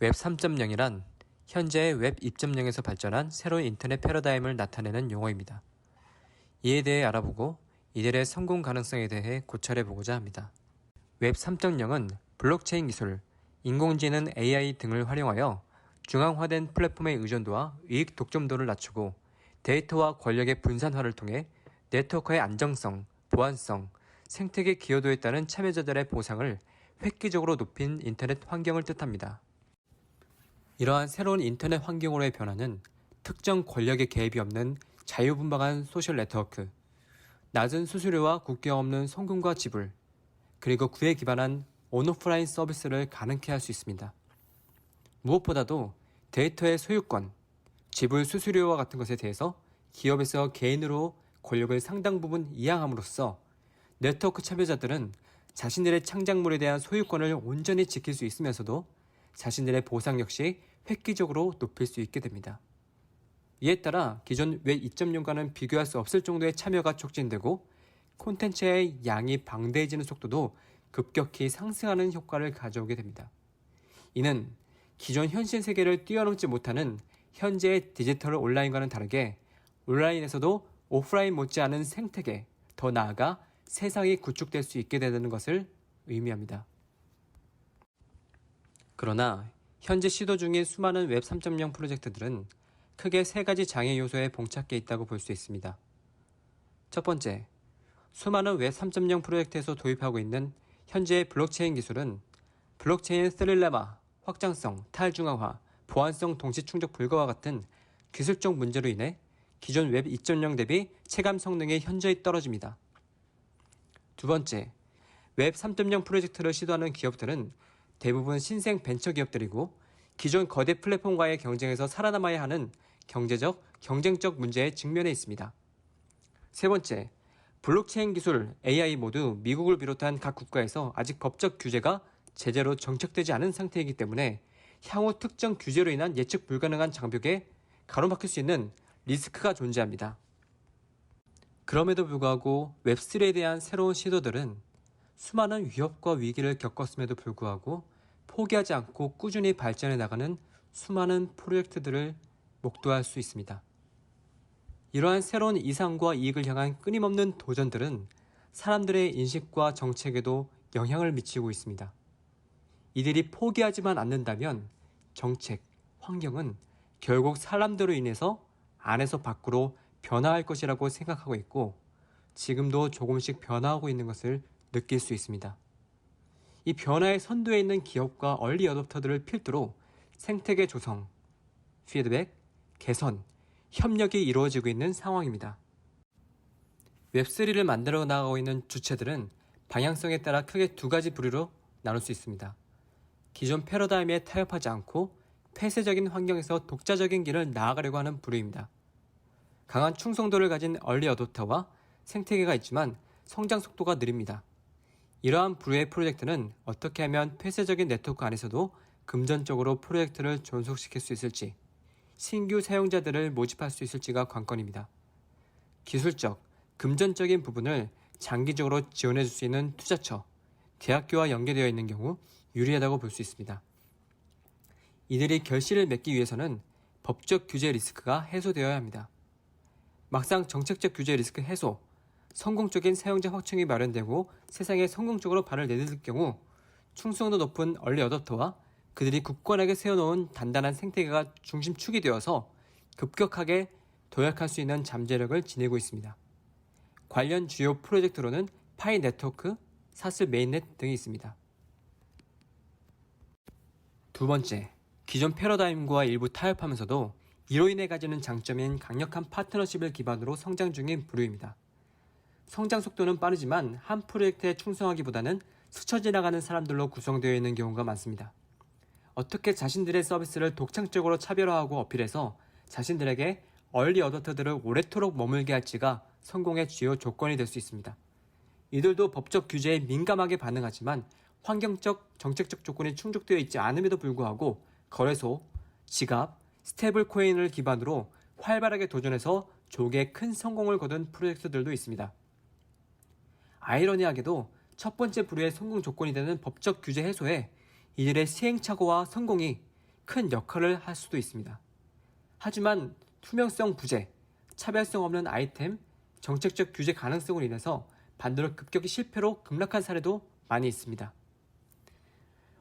웹 3.0이란 현재의 웹 2.0에서 발전한 새로운 인터넷 패러다임을 나타내는 용어입니다. 이에 대해 알아보고 이들의 성공 가능성에 대해 고찰해보고자 합니다. 웹 3.0은 블록체인 기술, 인공지능 AI 등을 활용하여 중앙화된 플랫폼의 의존도와 이익 독점도를 낮추고 데이터와 권력의 분산화를 통해 네트워크의 안정성, 보안성, 생태계 기여도에 따른 참여자들의 보상을 획기적으로 높인 인터넷 환경을 뜻합니다. 이러한 새로운 인터넷 환경으로의 변화는 특정 권력의 개입이 없는 자유분방한 소셜 네트워크, 낮은 수수료와 국경 없는 송금과 지불, 그리고 그에 기반한 온오프라인 서비스를 가능케 할 수 있습니다. 무엇보다도 데이터의 소유권, 지불 수수료와 같은 것에 대해서 기업에서 개인으로 권력을 상당 부분 이양함으로써 네트워크 참여자들은 자신들의 창작물에 대한 소유권을 온전히 지킬 수 있으면서도 자신들의 보상 역시 획기적으로 높일 수 있게 됩니다. 이에 따라 기존 웹 2.0과는 비교할 수 없을 정도의 참여가 촉진되고 콘텐츠의 양이 방대해지는 속도도 급격히 상승하는 효과를 가져오게 됩니다. 이는 기존 현실 세계를 뛰어넘지 못하는 현재의 디지털 온라인과는 다르게 온라인에서도 오프라인 못지않은 생태계, 더 나아가 세상이 구축될 수 있게 되는 것을 의미합니다. 그러나 현재 시도 중인 수많은 웹 3.0 프로젝트들은 크게 세 가지 장애 요소에 봉착해 있다고 볼 수 있습니다. 첫 번째, 수많은 웹 3.0 프로젝트에서 도입하고 있는 현재의 블록체인 기술은 블록체인 스릴레마, 확장성, 탈중앙화, 보안성 동시 충족 불가와 같은 기술적 문제로 인해 기존 웹 2.0 대비 체감 성능이 현저히 떨어집니다. 두 번째, 웹 3.0 프로젝트를 시도하는 기업들은 대부분 신생 벤처 기업들이고 기존 거대 플랫폼과의 경쟁에서 살아남아야 하는 경제적, 경쟁적 문제에 직면해 있습니다. 세 번째, 블록체인 기술, AI 모두 미국을 비롯한 각 국가에서 아직 법적 규제가 제대로 정착되지 않은 상태이기 때문에 향후 특정 규제로 인한 예측 불가능한 장벽에 가로막힐 수 있는 리스크가 존재합니다. 그럼에도 불구하고 웹3에 대한 새로운 시도들은 수많은 위협과 위기를 겪었음에도 불구하고 포기하지 않고 꾸준히 발전해 나가는 수많은 프로젝트들을 목도할 수 있습니다. 이러한 새로운 이상과 이익을 향한 끊임없는 도전들은 사람들의 인식과 정책에도 영향을 미치고 있습니다. 이들이 포기하지만 않는다면 정책, 환경은 결국 사람들로 인해서 안에서 밖으로 변화할 것이라고 생각하고 있고 지금도 조금씩 변화하고 있는 것을 느낄 수 있습니다. 이 변화의 선두에 있는 기업과 얼리 어댑터들을 필두로 생태계 조성, 피드백, 개선, 협력이 이루어지고 있는 상황입니다. 웹3를 만들어 나가고 있는 주체들은 방향성에 따라 크게 두 가지 부류로 나눌 수 있습니다. 기존 패러다임에 타협하지 않고 폐쇄적인 환경에서 독자적인 길을 나아가려고 하는 부류입니다. 강한 충성도를 가진 얼리 어댑터와 생태계가 있지만 성장 속도가 느립니다. 이러한 부류의 프로젝트는 어떻게 하면 폐쇄적인 네트워크 안에서도 금전적으로 프로젝트를 존속시킬 수 있을지, 신규 사용자들을 모집할 수 있을지가 관건입니다. 기술적, 금전적인 부분을 장기적으로 지원해 줄 수 있는 투자처, 대학교와 연계되어 있는 경우 유리하다고 볼 수 있습니다. 이들이 결실을 맺기 위해서는 법적 규제 리스크가 해소되어야 합니다. 막상 정책적 규제 리스크 해소, 성공적인 사용자 확충이 마련되고 세상에 성공적으로 발을 내딛을 경우 충성도 높은 얼리 어댑터와 그들이 굳건하게 세워놓은 단단한 생태계가 중심축이 되어서 급격하게 도약할 수 있는 잠재력을 지니고 있습니다. 관련 주요 프로젝트로는 파이 네트워크, 사스 메인넷 등이 있습니다. 두 번째, 기존 패러다임과 일부 타협하면서도 이로 인해 가지는 장점인 강력한 파트너십을 기반으로 성장 중인 부류입니다. 성장 속도는 빠르지만 한 프로젝트에 충성하기보다는 스쳐 지나가는 사람들로 구성되어 있는 경우가 많습니다. 어떻게 자신들의 서비스를 독창적으로 차별화하고 어필해서 자신들에게 얼리 어댑터들을 오래도록 머물게 할지가 성공의 주요 조건이 될 수 있습니다. 이들도 법적 규제에 민감하게 반응하지만 환경적, 정책적 조건이 충족되어 있지 않음에도 불구하고 거래소, 지갑, 스테이블 코인을 기반으로 활발하게 도전해서 조기에 큰 성공을 거둔 프로젝트들도 있습니다. 아이러니하게도 첫 번째 부류의 성공 조건이 되는 법적 규제 해소에 이들의 시행착오와 성공이 큰 역할을 할 수도 있습니다. 하지만 투명성 부재, 차별성 없는 아이템, 정책적 규제 가능성으로 인해서 반대로 급격히 실패로 급락한 사례도 많이 있습니다.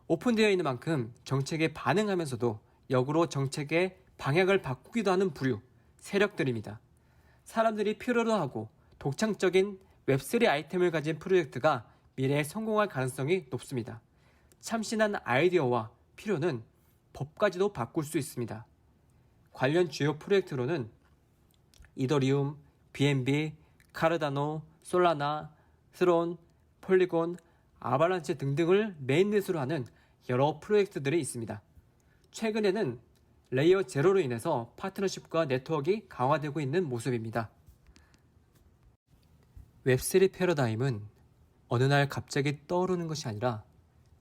오픈되어 있는 만큼 정책에 반응하면서도 역으로 정책의 방향을 바꾸기도 하는 부류, 세력들입니다. 사람들이 필요로 하고 독창적인 웹3 아이템을 가진 프로젝트가 미래에 성공할 가능성이 높습니다. 참신한 아이디어와 필요는 법까지도 바꿀 수 있습니다. 관련 주요 프로젝트로는 이더리움, BNB, 카르다노, 솔라나, 스론, 폴리곤, 아발란체 등등을 메인넷으로 하는 여러 프로젝트들이 있습니다. 최근에는 레이어 제로로 인해서 파트너십과 네트워크가 강화되고 있는 모습입니다. 웹3 패러다임은 어느 날 갑자기 떠오르는 것이 아니라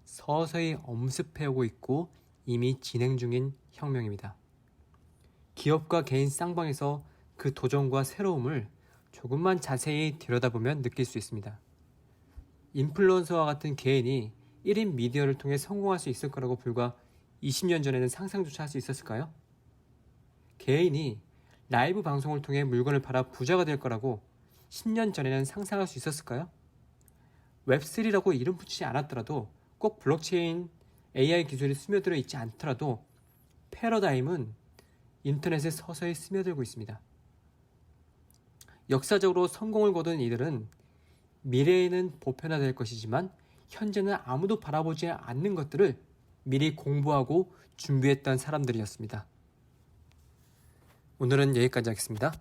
서서히 엄습해오고 있고 이미 진행 중인 혁명입니다. 기업과 개인 쌍방에서 그 도전과 새로움을 조금만 자세히 들여다보면 느낄 수 있습니다. 인플루언서와 같은 개인이 1인 미디어를 통해 성공할 수 있을 거라고 불과 20년 전에는 상상조차 할 수 있었을까요? 개인이 라이브 방송을 통해 물건을 팔아 부자가 될 거라고 10년 전에는 상상할 수 있었을까요? 웹3라고 이름 붙이지 않았더라도 꼭 블록체인, AI 기술이 스며들어 있지 않더라도 패러다임은 인터넷에 서서히 스며들고 있습니다. 역사적으로 성공을 거둔 이들은 미래에는 보편화될 것이지만 현재는 아무도 바라보지 않는 것들을 미리 공부하고 준비했던 사람들이었습니다. 오늘은 여기까지 하겠습니다.